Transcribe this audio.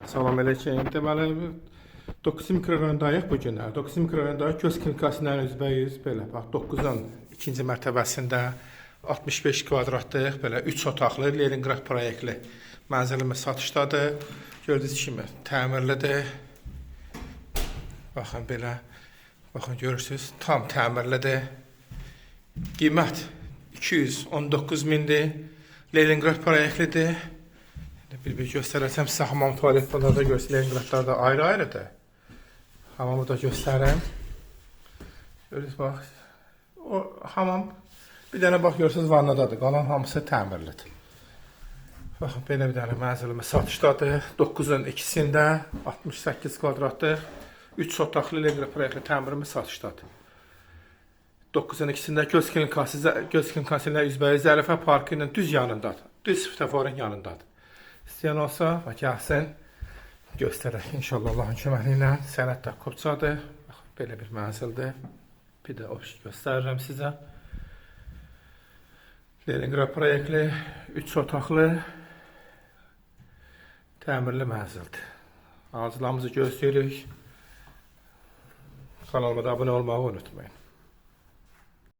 Salam aleyküm. Deməli 9 mikrorayondayıq bu günlər. 9 mikrorayondakı Göz klinikasından üzbəyiz belə bax 9-un 2-ci mərtəbəsində 65 kvadratlıq belə 3 otaqlı Leningrad proyektli mənzilimiz satışdadır. Gördüyünüz kimi təmirlidir. Baxın belə. Baxın görürsüz, tam təmirlidir. Qiymət 219 mindir. Leningrad proyektlidir. Bir göstərəcəm sizə hamam tualet burada da görsün. Leningradlar da ayrı-ayrıdır. Hamamı da göstərim. Görürsünüz bax. O hamam bir dənə bax görürsünüz vannadadır. Qalan hamısı təmirlidir. Baxın belə bir dənə mənzilimiz satışdadır. 9-un 2-sində 68 kvadratlıq 3 otaqlı Leningrad proyektli təmirimiz satışdadır. 9-un 2-sində Göz klinikasıyla üzbəyiz Zərifə parkının düz yanındadır. Düz svetoforun yanındadır. İstəyən olsa, gəlsin, göstərək. İnşallah Allahın köməli ilə sənət də kopçadır. Belə bir mənzildir. Bir də o göstərirəm sizə. Leningrad proyektli, 3 otaqlı, təmirli mənzildir. Arzılarımızı gözləyirik. Kanalıma da abunə olmağı unutmayın.